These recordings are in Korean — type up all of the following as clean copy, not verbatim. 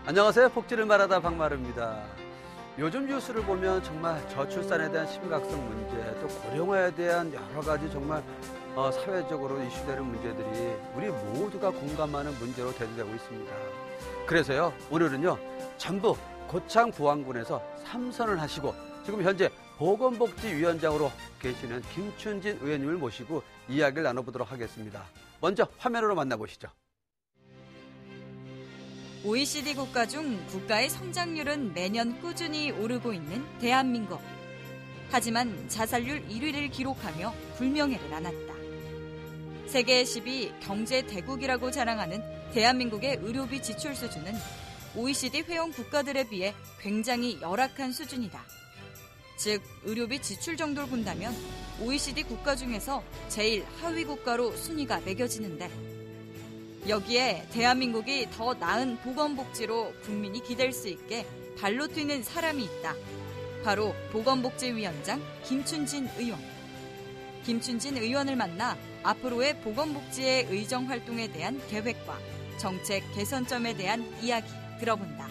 안녕하세요. 복지를 말하다 박마루입니다. 요즘 뉴스를 보면 정말 저출산에 대한 심각성 문제, 또 고령화에 대한 여러 가지 정말 사회적으로 이슈되는 문제들이 우리 모두가 공감하는 문제로 대두되고 있습니다. 그래서요, 오늘은요, 전북 고창 부안군에서 3선을 하시고 지금 현재 보건복지위원장으로 계시는 김춘진 의원님을 모시고 이야기를 나눠보도록 하겠습니다. 먼저 화면으로 만나보시죠. OECD 국가 중 국가의 성장률은 매년 꾸준히 오르고 있는 대한민국. 하지만 자살률 1위를 기록하며 불명예를 안았다. 세계 10위 경제 대국이라고 자랑하는 대한민국의 의료비 지출 수준은 OECD 회원 국가들에 비해 굉장히 열악한 수준이다. 즉, 의료비 지출 정도를 본다면 OECD 국가 중에서 제일 하위 국가로 순위가 매겨지는데, 여기에 대한민국이 더 나은 보건복지로 국민이 기댈 수 있게 발로 뛰는 사람이 있다. 바로 보건복지위원장 김춘진 의원. 김춘진 의원을 만나 앞으로의 보건복지의 의정 활동에 대한 계획과 정책 개선점에 대한 이야기 들어본다.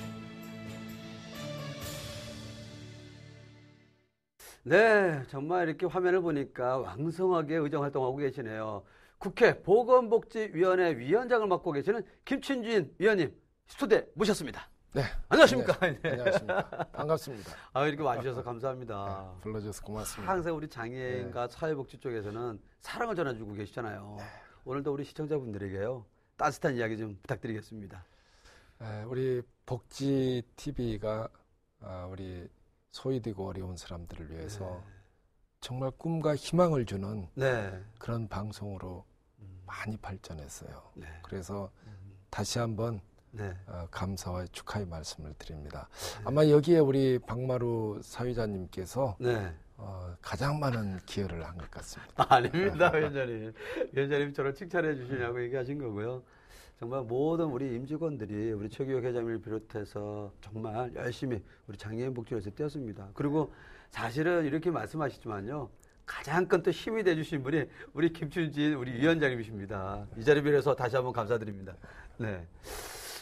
네, 정말 이렇게 화면을 보니까 왕성하게 의정 활동하고 계시네요. 국회 보건복지위원회 위원장을 맡고 계시는 김춘진 위원님 스튜디오에 모셨습니다. 네. 안녕하십니까? 네. 안녕하십니까. 반갑습니다. 이렇게 와주셔서 감사합니다. 네, 불러주셔서 고맙습니다. 항상 우리 장애인과 사회복지 쪽에서는 사랑을 전해주고 계시잖아요. 네. 오늘도 우리 시청자분들에게요, 따뜻한 이야기 좀 부탁드리겠습니다. 우리 복지TV가 우리 소외되고 어려운 사람들을 위해서 정말 꿈과 희망을 주는 그런 방송으로 많이 발전했어요. 그래서 다시 한번 감사와 축하의 말씀을 드립니다. 아마 여기에 우리 박마루 사회자님께서 가장 많은 기여를 한 것 같습니다. 아닙니다, 위원장님. 위원장님 저를 칭찬해 주시냐고 얘기하신 거고요. 정말 모든 우리 임직원들이 우리 최규혁 회장님을 비롯해서 정말 열심히 우리 장애인 복지를 위해서 뛰었습니다. 그리고 사실은 이렇게 말씀하시지만요, 가장 큰 또 힘이 돼주신 분이 우리 김춘진 우리 위원장님이십니다. 이 자리 빌어서 다시 한번 감사드립니다. 네.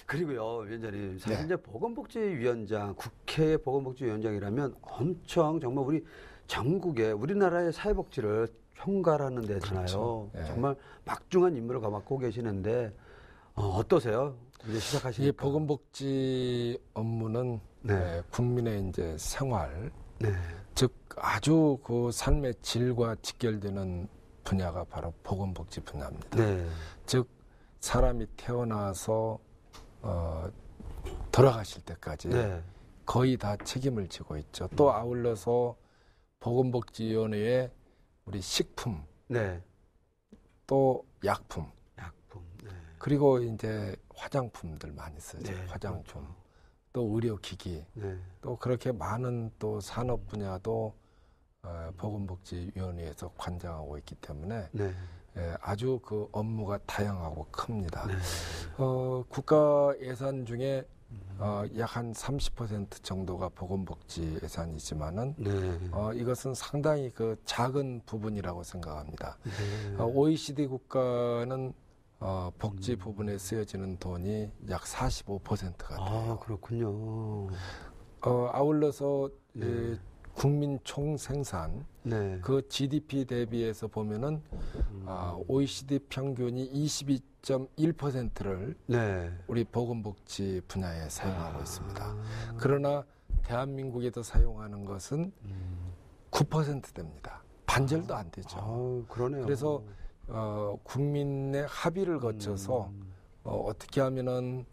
그리고요, 위원장님, 사실 이제 보건복지위원장, 국회 보건복지위원장이라면 엄청 정말 우리 전국에 우리나라의 사회복지를 총괄하는 데잖아요. 그렇죠. 정말 막중한 임무를 맡고 계시는데 어떠세요? 이제 시작하시니까. 이 보건복지 업무는 국민의 이제 생활, 즉 아주 그 삶의 질과 직결되는 분야가 바로 보건복지 분야입니다. 즉 사람이 태어나서 돌아가실 때까지 거의 다 책임을 지고 있죠. 또 아울러서 보건복지위원회에 우리 식품, 또 약품, 그리고 이제 화장품들 많이 쓰죠. 화장품, 또 의료기기, 또 그렇게 많은 또 산업 분야도 보건복지위원회에서 관장하고 있기 때문에 아주 그 업무가 다양하고 큽니다. 국가 예산 중에 약 한 30% 정도가 보건복지 예산이지만은 이것은 상당히 그 작은 부분이라고 생각합니다. OECD 국가는 복지 부분에 쓰여지는 돈이 약 45%가 돼요. 그렇군요. 아울러서 국민 총생산, 그 GDP 대비해서 보면은 OECD 평균이 22.1%를 우리 보건복지 분야에 사용하고 있습니다. 그러나 대한민국에서 사용하는 것은 9%됩니다. 반절도 안 되죠. 그러네요. 그래서 국민의 합의를 거쳐서 어떻게 하면은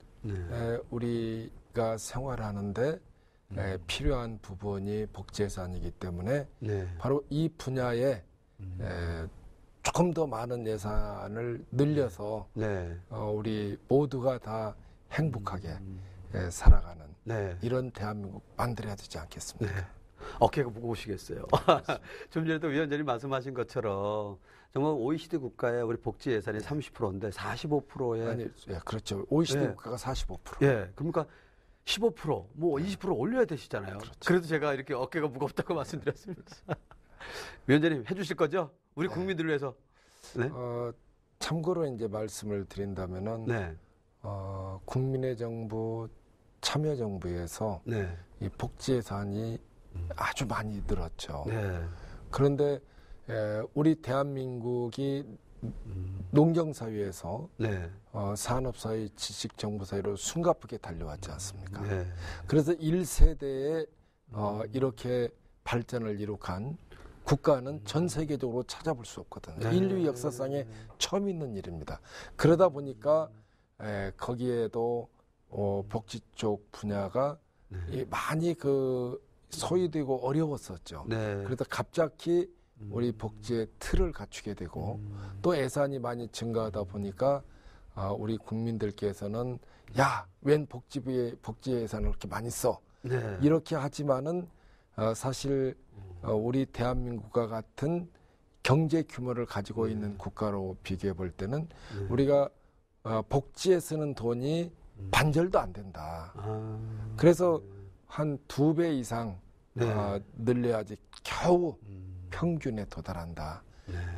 우리가 생활하는데 필요한 부분이 복지예산이기 때문에 바로 이 분야에 조금 더 많은 예산을 늘려서 우리 모두가 다 행복하게 살아가는 이런 대한민국 만들어야 되지 않겠습니까? 어깨가 무거우시겠어요. 좀 전에도 위원장님 말씀하신 것처럼 정말 OECD 국가의 우리 복지 예산이 30%인데 45%에 아니, 그렇죠. OECD 국가가 45%. 그러니까 15%, 뭐 20% 올려야 되시잖아요. 그렇죠. 그래도 제가 이렇게 어깨가 무겁다고 말씀드렸습니다. 위원장님 해주실 거죠? 우리 국민들을 위해서. 참고로 이제 말씀을 드린다면은 국민의 정부 참여정부에서 네. 이 복지 예산이 아주 많이 늘었죠. 네. 그런데 우리 대한민국이 농경사회에서 네. 산업사회, 지식정보사회로 숨가쁘게 달려왔지 않습니까? 네. 그래서 1세대에 이렇게 발전을 이룩한 국가는 전 세계적으로 찾아볼 수 없거든요. 네. 인류 역사상에 처음 있는 일입니다. 그러다 보니까 거기에도 복지 쪽 분야가 많이 소외되고 어려웠었죠. 네. 그래서 갑자기 우리 복지의 틀을 갖추게 되고 또 예산이 많이 증가하다 보니까 우리 국민들께서는 웬 복지 예산을 그렇게 많이 써? 네. 이렇게 하지만은 사실 우리 대한민국과 같은 경제 규모를 가지고 있는 국가로 비교해 볼 때는 우리가 복지에 쓰는 돈이 반절도 안 된다. 그래서 한 2배 이상 늘려야지 겨우 평균에 도달한다.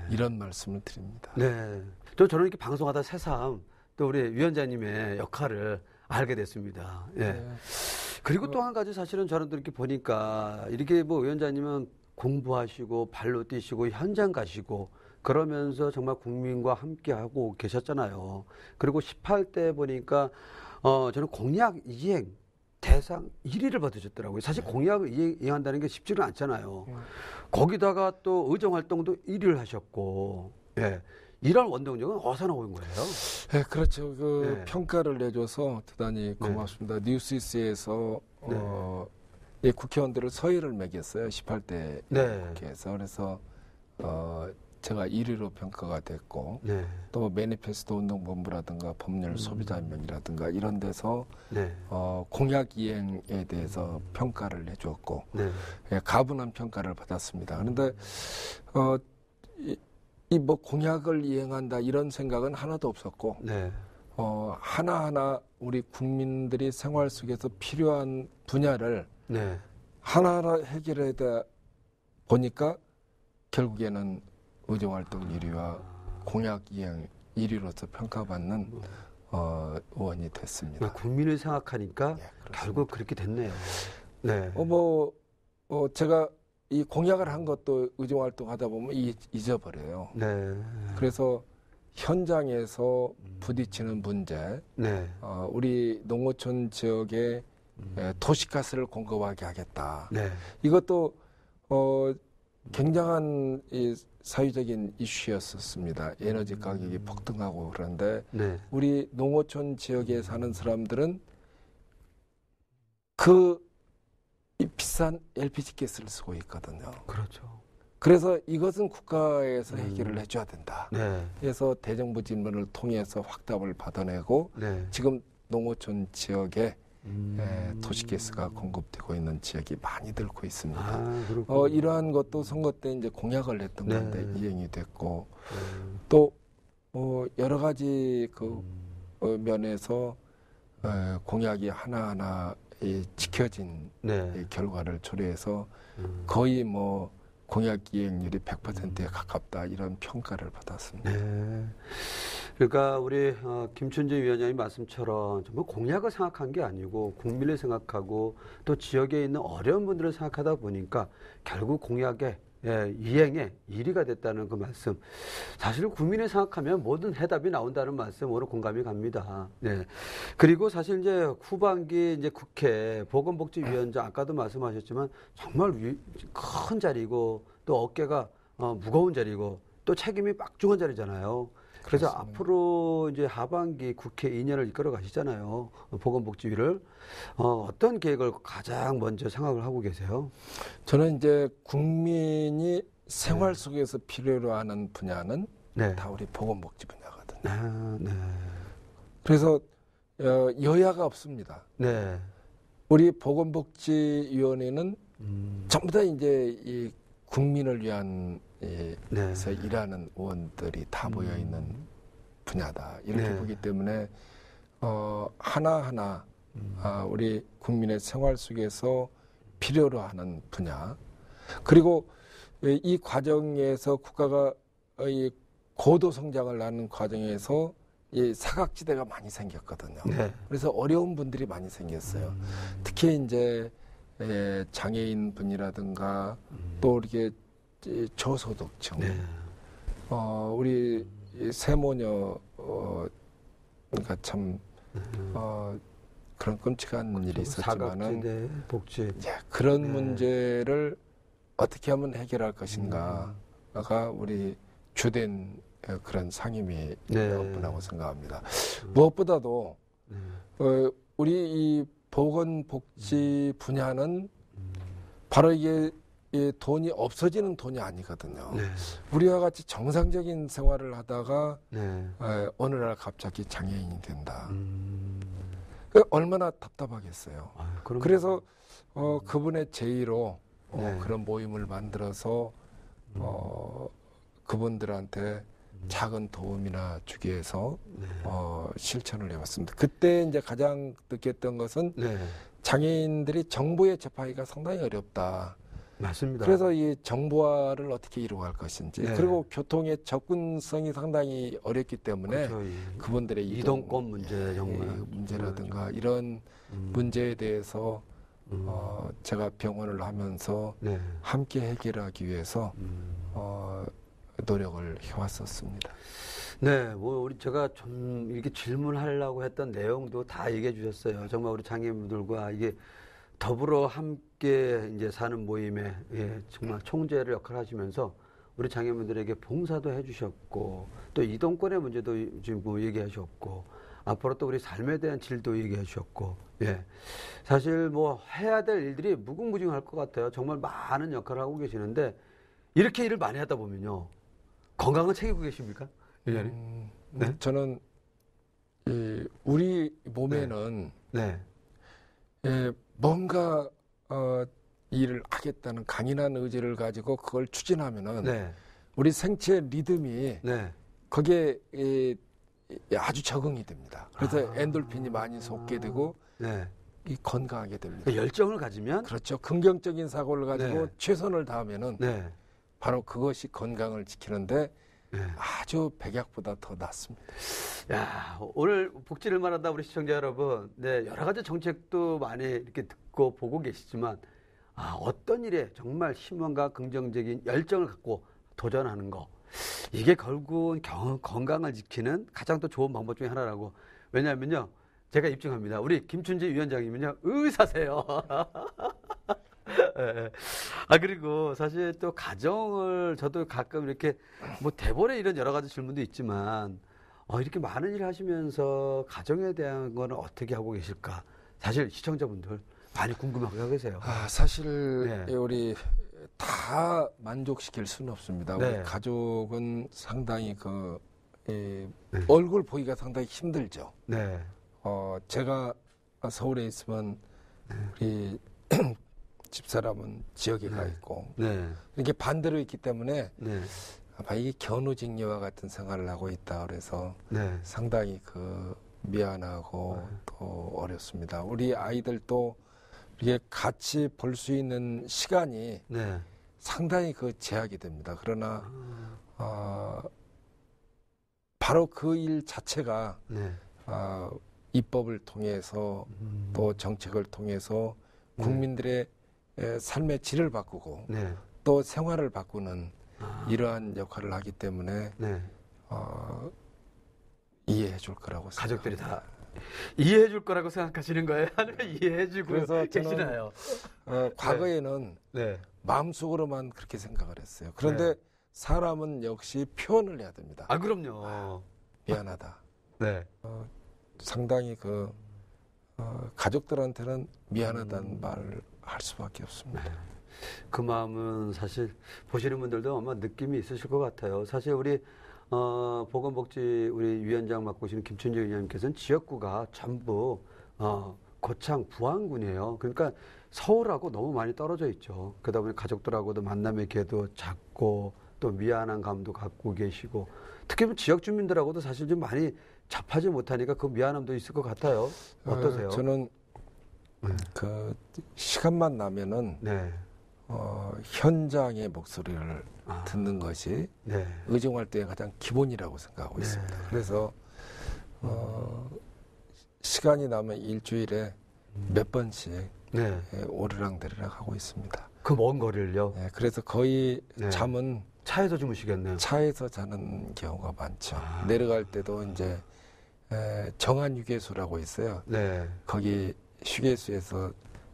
이런 말씀을 드립니다. 네. 또 저는 이렇게 방송하다 새삼 또 우리 위원장님의 역할을 알게 됐습니다. 예. 네. 그리고 또 한 가지 사실은 저는 또 이렇게 보니까 이렇게 뭐 위원장님은 공부하시고 발로 뛰시고 현장 가시고 그러면서 정말 국민과 함께 하고 계셨잖아요. 그리고 18대 보니까 저는 공약 이행 대상 1위를 받으셨더라고요. 사실 공약을 이행한다는 게 쉽지는 않잖아요. 거기다가 또 의정 활동도 1위를 하셨고, 예. 이런 원동력은 어디서 나온 거예요? 네, 그렇죠. 네. 평가를 내줘서 대단히 고맙습니다. 뉴스위스에서 국회의원들을 서열을 매겼어요. 18대 국회에서. 그래서 제가 1위로 평가가 됐고 또 매니페스토 운동본부라든가 법률 소비자연맹이라든가 이런 데서 공약 이행에 대해서 평가를 해주었고 가분한 평가를 받았습니다. 그런데 뭐 공약을 이행한다 이런 생각은 하나도 없었고 하나하나 우리 국민들이 생활 속에서 필요한 분야를 하나하나 해결하다 보니까 결국에는 의정활동 1위와 공약 이행 1위로서 평가받는 의원이 됐습니다. 국민을 생각하니까 결국 그렇게 됐네요. 네. 제가 이 공약을 한 것도 의정활동 하다 보면 잊어버려요. 그래서 현장에서 부딪히는 문제, 우리 농어촌 지역에 도시가스를 공급하게 하겠다. 이것도 굉장한 사회적인 이슈였었습니다. 에너지 가격이 폭등하고 그런데 우리 농어촌 지역에 사는 사람들은 이 비싼 LPG 가스를 쓰고 있거든요. 그렇죠. 그래서 이것은 국가에서 해결을 해줘야 된다. 그래서 대정부 질문을 통해서 확답을 받아내고 지금 농어촌 지역에 도시가스가 공급되고 있는 지역이 많이 늘고 있습니다. 이러한 것도 선거 때 이제 공약을 했던 건데 이행이 됐고 또 여러 가지 면에서 공약이 하나하나 지켜진 결과를 초래해서 거의 공약 이행률이 100%에 가깝다 이런 평가를 받았습니다. 그러니까 우리 김춘재 위원장님 말씀처럼 정말 공약을 생각한 게 아니고 국민을 생각하고 또 지역에 있는 어려운 분들을 생각하다 보니까 결국 공약의 이행에 1위가 됐다는 그 말씀. 사실 국민을 생각하면 모든 해답이 나온다는 말씀으로 공감이 갑니다. 그리고 사실 이제 후반기 이제 국회 보건복지위원장 아까도 말씀하셨지만 정말 큰 자리고 또 어깨가 무거운 자리고 또 책임이 막중한 자리잖아요. 그래서 그렇습니다. 앞으로 이제 하반기 국회 2년을 이끌어 가시잖아요. 보건복지위를. 어떤 계획을 가장 먼저 생각을 하고 계세요? 저는 이제 국민이 생활 속에서 필요로 하는 분야는 다 우리 보건복지 분야거든요. 그래서 여야가 없습니다. 우리 보건복지위원회는 전부 다 이제 이 국민을 위한 에서 일하는 의원들이 다 모여 있는 분야다 이렇게 보기 때문에 하나하나 우리 국민의 생활 속에서 필요로 하는 분야 그리고 이 과정에서 국가가 이 고도 성장을 하는 과정에서 이 사각지대가 많이 생겼거든요. 네. 그래서 어려운 분들이 많이 생겼어요. 특히 이제 장애인 분이라든가 또 이렇게 저소득층, 네. 우리 세모녀 그러니까 참 그런 끔찍한 일이 있었지만은 사각지대, 복지. 예, 그런 네. 문제를 어떻게 하면 해결할 것인가가 우리 주된 그런 상임위 네. 업무라고 생각합니다. 무엇보다도 네. 우리 이 보건복지 분야는 바로 이게 이 돈이 없어지는 돈이 아니거든요. 네. 우리와 같이 정상적인 생활을 하다가 네. 어느 날 갑자기 장애인이 된다. 음. 얼마나 답답하겠어요. 그럼 그래서 그분의 제의로 네. 그런 모임을 만들어서 그분들한테 작은 도움이나 주기 위해서 네. 실천을 해왔습니다. 그때 이제 가장 느꼈던 것은 네. 장애인들이 정보에 접하기가 상당히 어렵다. 맞습니다. 그래서 이 정보화를 어떻게 이루어갈 것인지 네. 그리고 교통의 접근성이 상당히 어렵기 때문에 그렇죠. 그분들의 이동권 문제 정말 문제라든가 이런 문제에 대해서 제가 병원을 하면서 네. 함께 해결하기 위해서 노력을 해왔었습니다. 네, 뭐 우리 제가 좀 이렇게 질문하려고 했던 내용도 다 얘기해 주셨어요. 정말 우리 장애인분들과 이게 더불어 함께 이제 사는 모임에 정말 총재를 역할을 하시면서 우리 장애인분들에게 봉사도 해주셨고 또 이동권의 문제도 지금 뭐 얘기하셨고 앞으로 또 우리 삶에 대한 질도 얘기해 주셨고 사실 뭐 해야 될 일들이 무궁무진할 것 같아요. 정말 많은 역할을 하고 계시는데 이렇게 일을 많이 하다 보면요 건강은 챙기고 계십니까? 네? 저는 우리 몸에는 네. 뭔가 일을 하겠다는 강인한 의지를 가지고 그걸 추진하면은 네. 우리 생체 리듬이 네. 거기에 아주 적응이 됩니다. 그래서 엔돌핀이 많이 솟게 되고 네. 건강하게 됩니다. 열정을 가지면 그렇죠. 긍정적인 사고를 가지고 네. 최선을 다하면은 네. 바로 그것이 건강을 지키는데 네. 아주 백약보다 더 낫습니다. 야, 오늘 복지를 말한다 우리 시청자 여러분. 네, 여러 가지 정책도 많이 이렇게 듣고 보고 계시지만 어떤 일에 정말 희망과 긍정적인 열정을 갖고 도전하는 거. 이게 결국은 건강을 지키는 가장 또 좋은 방법 중에 하나라고. 왜냐하면요. 제가 입증합니다. 우리 김춘지 위원장님은요. 의사세요. 네. 그리고 사실 또 가정을 저도 가끔 이렇게 뭐 대본에 이런 여러 가지 질문도 있지만 이렇게 많은 일을 하시면서 가정에 대한 거는 어떻게 하고 계실까? 사실 시청자분들 많이 궁금하고 계세요. 사실 네. 우리 다 만족시킬 수는 없습니다. 네. 우리 가족은 상당히 얼굴 보기가 상당히 힘들죠. 네. 제가 서울에 있으면 우리 집사람은 지역에 가 있고 이렇게 반대로 있기 때문에 아마 이게 견우직녀와 같은 생활을 하고 있다 그래서 상당히 미안하고 또 어렵습니다. 우리 아이들도 이게 같이 볼 수 있는 시간이 상당히 제약이 됩니다. 그러나 바로 그 일 자체가 입법을 통해서 또 정책을 통해서 국민들의 삶의 질을 바꾸고 또 생활을 바꾸는 이러한 역할을 하기 때문에 이해해 줄 거라고 생각합니다. 가족들이 다 이해해 줄 거라고 생각하시는 거예요? 아니면 이해해 주고 그래서 계시나요? 과거에는 마음속으로만 그렇게 생각을 했어요. 그런데 사람은 역시 표현을 해야 됩니다. 그럼요. 미안하다. 네. 상당히 가족들한테는 미안하다는 말을 할 수밖에 없습니다. 그 마음은 사실 보시는 분들도 아마 느낌이 있으실 것 같아요. 사실 우리 보건복지 우리 위원장 맡고 계시는 김춘재 위원장님께서는 지역구가 전부 고창 부안군이에요. 그러니까 서울하고 너무 많이 떨어져 있죠. 그러다 보니 가족들하고도 만남의 기회도 작고 또 미안한 감도 갖고 계시고 특히 지역 주민들하고도 사실 좀 많이 접하지 못하니까 그 미안함도 있을 것 같아요. 어떠세요? 저는 시간만 나면은 현장의 목소리를 듣는 것이 의정활동의 가장 기본이라고 생각하고 있습니다. 그래서 시간이 나면 일주일에 몇 번씩 네. 오르락내리락 하고 있습니다. 그 먼 거리를요? 네, 그래서 거의 네. 잠은 차에서 주무시겠네요. 차에서 자는 경우가 많죠. 내려갈 때도 이제 정한 휴게소라고 있어요. 네. 거기 휴게소에서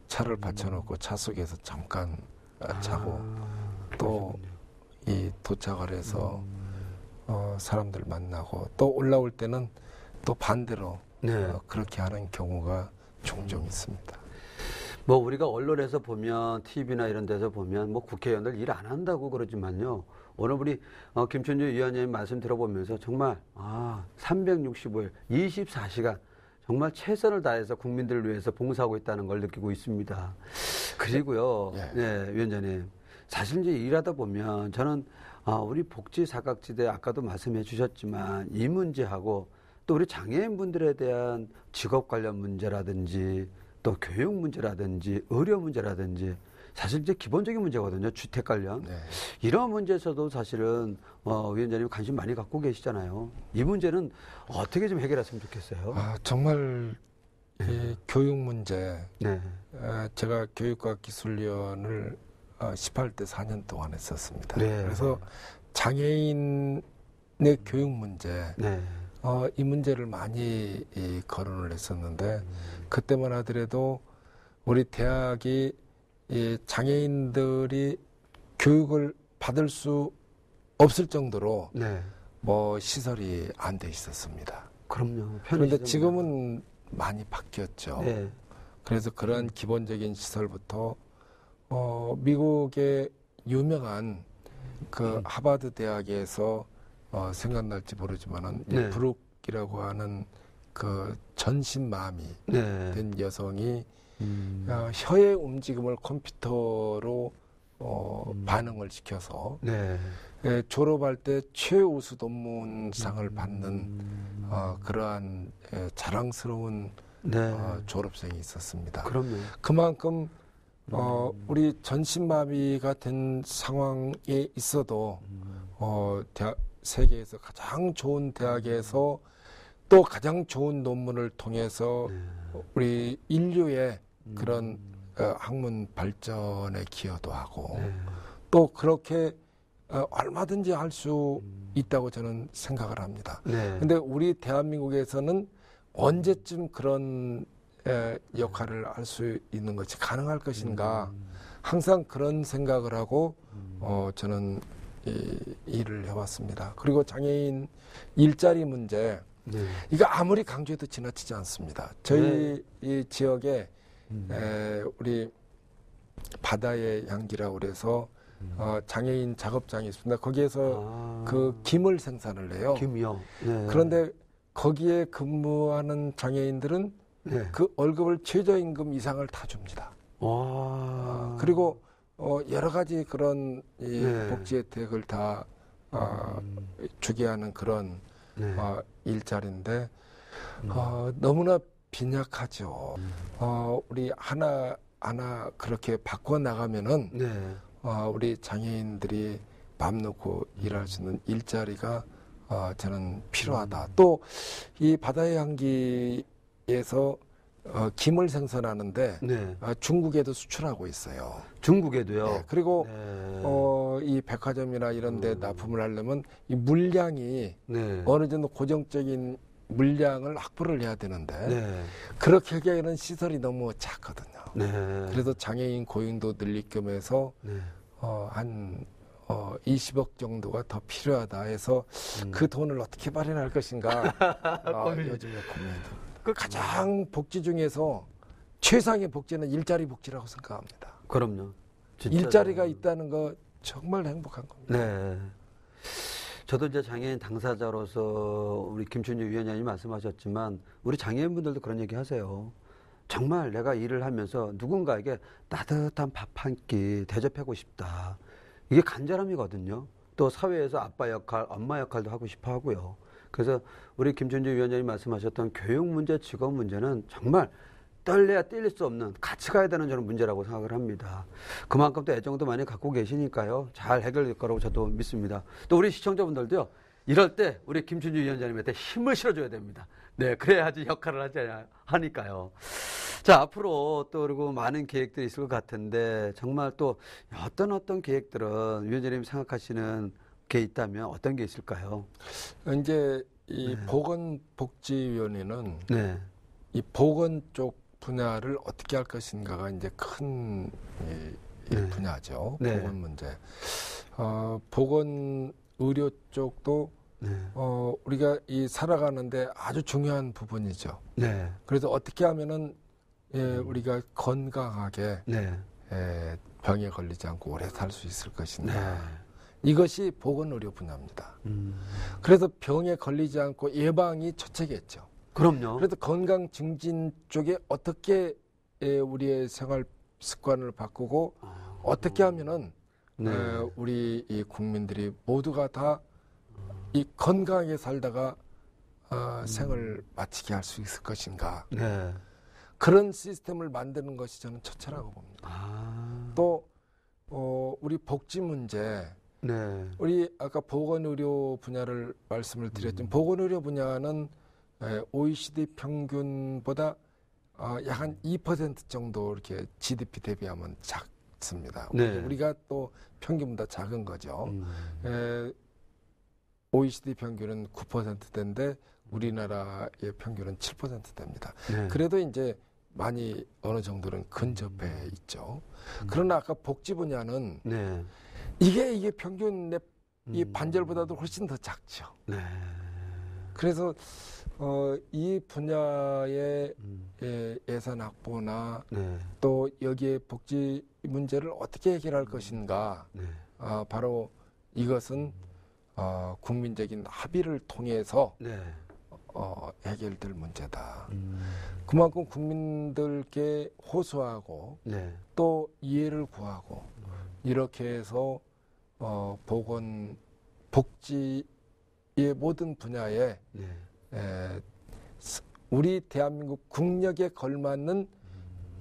차를 받쳐놓고 차 속에서 잠깐 자고 또 이 도착을 해서 사람들 만나고 또 올라올 때는 또 반대로 네. 그렇게 하는 경우가 종종 있습니다. 뭐 우리가 언론에서 보면 TV나 이런 데서 보면 뭐 국회의원들 일 안 한다고 그러지만요. 오늘 우리 김춘주 위원님 말씀 들어보면서 정말 365일 24시간 정말 최선을 다해서 국민들을 위해서 봉사하고 있다는 걸 느끼고 있습니다. 그리고요, 네, 위원장님. 사실 이제 일하다 보면 저는 우리 복지 사각지대 아까도 말씀해 주셨지만 이 문제하고 또 우리 장애인분들에 대한 직업 관련 문제라든지 또 교육 문제라든지 의료 문제라든지 사실 이제 기본적인 문제거든요. 주택 관련. 네. 이런 문제에서도 사실은 위원장님 관심 많이 갖고 계시잖아요. 이 문제는 어떻게 좀 해결했으면 좋겠어요? 정말 이 교육 문제. 네. 제가 교육과기술위원을 18대 4년 동안 했었습니다. 네. 그래서 장애인의 교육 문제, 네. 이 문제를 많이 거론을 했었는데 그때만 하더라도 우리 대학이 이 장애인들이 교육을 받을 수 없을 정도로 네. 뭐 시설이 안 돼 있었습니다. 그럼요. 그런데 지금은 많이 바뀌었죠. 네. 그래서 그러한 기본적인 시설부터 미국의 유명한 그 하버드 대학에서 생각날지 모르지만은 네. 브룩이라고 하는 그 전신마비 네. 된 여성이 혀의 움직임을 컴퓨터로 반응을 시켜서 네. 졸업할 때 최우수 논문상을 받는 그러한 자랑스러운 네. 졸업생이 있었습니다. 그럼요. 그만큼 우리 전신마비가 된 상황에 있어도 세계에서 가장 좋은 대학에서 또 가장 좋은 논문을 통해서 우리 인류의 그런 학문 발전에 기여도 하고 또 그렇게 얼마든지 할 수 있다고 저는 생각을 합니다. 그런데 우리 대한민국에서는 언제쯤 그런 역할을 할 수 있는 것이 가능할 것인가 항상 그런 생각을 하고 저는 일을 해왔습니다. 그리고 장애인 일자리 문제 이거 아무리 강조해도 지나치지 않습니다. 저희 이 지역에 우리 바다의 향기라고 그래서 장애인 작업장이 있습니다. 거기에서 그 김을 생산을 해요. 김이요. 네. 그런데 거기에 근무하는 장애인들은 그 월급을 최저임금 이상을 다 줍니다. 그리고 여러 가지 그런 복지 혜택을 다 주게 하는 그런 일자리인데 너무나 빈약하죠. 우리 하나 그렇게 바꿔 나가면은 우리 장애인들이 맘 놓고 일할 수 있는 일자리가 저는 필요하다. 또 이 바다의 향기에서 김을 생산하는데 중국에도 수출하고 있어요. 중국에도요? 네, 그리고 이 백화점이나 이런 데 납품을 하려면 이 물량이 어느 정도 고정적인 물량을 확보를 해야 되는데 그렇게 하기에는 시설이 너무 작거든요. 그래서 장애인 고용도 늘릴 겸해서 한 20억 정도가 더 필요하다 해서 그 돈을 어떻게 마련할 것인가 요즘에 고민입니다. 가장 복지 중에서 최상의 복지는 일자리 복지라고 생각합니다. 그럼요. 진짜. 일자리가 있다는 거 정말 행복한 겁니다. 네. 저도 이제 장애인 당사자로서 우리 김춘주 위원장님 말씀하셨지만 우리 장애인분들도 그런 얘기 하세요. 정말 내가 일을 하면서 누군가에게 따뜻한 밥 한 끼 대접하고 싶다. 이게 간절함이거든요. 또 사회에서 아빠 역할, 엄마 역할도 하고 싶어 하고요. 그래서 우리 김춘주 위원장님 말씀하셨던 교육 문제, 직업 문제는 정말 떨려야 뛸 수 없는 같이 가야 되는 저는 문제라고 생각을 합니다. 그만큼 또 애정도 많이 갖고 계시니까요. 잘 해결될 거라고 저도 믿습니다. 또 우리 시청자분들도요. 이럴 때 우리 김춘진 위원장님한테 힘을 실어줘야 됩니다. 네, 그래야지 역할을 하니까요. 자, 앞으로 또 그리고 많은 계획들이 있을 것 같은데 정말 또 어떤 계획들은 위원장님이 생각하시는 게 있다면 어떤 게 있을까요? 이제 이 보건복지위원회는 네. 이 보건 쪽 분야를 어떻게 할 것인가가 이제 큰 분야죠. 네. 보건 문제. 보건 의료 쪽도 네. 우리가 이 살아가는데 아주 중요한 부분이죠. 네. 그래서 어떻게 하면은 우리가 건강하게 네. 병에 걸리지 않고 오래 살 수 있을 것인가. 네. 이것이 보건 의료 분야입니다. 그래서 병에 걸리지 않고 예방이 첫째겠죠. 그럼요. 그래서 건강 증진 쪽에 어떻게 우리의 생활 습관을 바꾸고 어떻게 하면은 네. 우리 이 국민들이 모두가 다 이 건강하게 살다가 생을 마치게 할 수 있을 것인가. 네. 그런 시스템을 만드는 것이 저는 첫째라고 봅니다. 또 우리 복지 문제, 네. 우리 아까 보건의료 분야를 말씀을 드렸지만 보건의료 분야는 OECD 평균보다 약 한 2% 정도 이렇게 GDP 대비하면 작습니다. 네. 우리가 또 평균보다 작은 거죠. OECD 평균은 9%대인데 우리나라의 평균은 7%대입니다. 네. 그래도 이제 많이 어느 정도는 근접해 있죠. 그러나 아까 복지 분야는 네. 이게 평균 이 반절보다도 훨씬 더 작죠. 네. 그래서 이 분야의 예산 확보나 네. 또 여기에 복지 문제를 어떻게 해결할 것인가. 네. 바로 이것은 국민적인 합의를 통해서 네. 해결될 문제다. 그만큼 국민들께 호소하고 네. 또 이해를 구하고 이렇게 해서 보건 복지의 모든 분야에 네. 우리 대한민국 국력에 걸맞는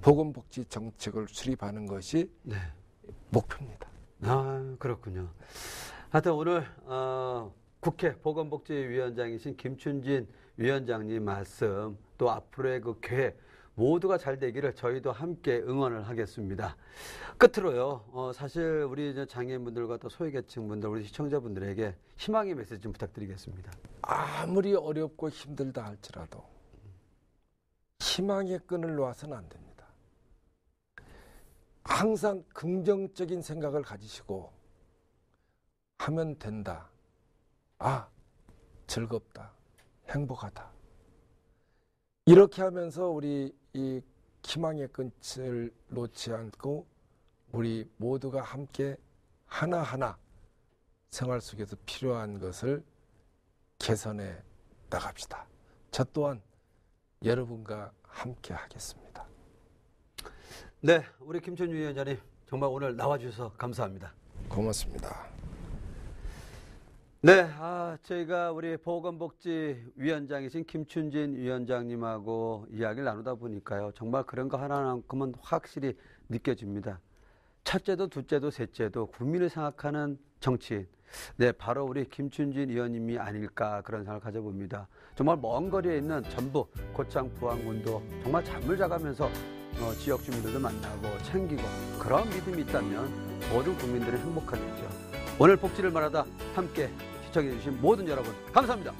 보건복지 정책을 수립하는 것이 네. 목표입니다. 그렇군요. 하여튼 오늘 국회 보건복지위원장이신 김춘진 위원장님 말씀 또 앞으로의 그 계획 모두가 잘 되기를 저희도 함께 응원을 하겠습니다. 끝으로요. 사실 우리 장애인분들과 또 소외계층분들 우리 시청자분들에게 희망의 메시지 좀 부탁드리겠습니다. 아무리 어렵고 힘들다 할지라도 희망의 끈을 놓아서는 안 됩니다. 항상 긍정적인 생각을 가지시고 하면 된다. 즐겁다. 행복하다. 이렇게 하면서 우리 이 희망의 끈을 놓지 않고 우리 모두가 함께 하나하나 생활 속에서 필요한 것을 개선해 나갑시다. 저 또한 여러분과 함께 하겠습니다. 네, 우리 김춘진 위원장님 정말 오늘 나와주셔서 감사합니다. 고맙습니다. 네, 저희가 우리 보건복지위원장이신 김춘진 위원장님하고 이야기를 나누다 보니까요. 정말 그런 거 하나만큼은 확실히 느껴집니다. 첫째도 둘째도 셋째도 국민을 생각하는 정치인. 네, 바로 우리 김춘진 의원님이 아닐까 그런 생각을 가져봅니다. 정말 먼 거리에 있는 전북, 고창, 부안군도 정말 잠을 자가면서 지역 주민들도 만나고 챙기고 그런 믿음이 있다면 모든 국민들은 행복하겠죠. 오늘 복지를 말하다 함께 시청해주신 모든 여러분 감사합니다.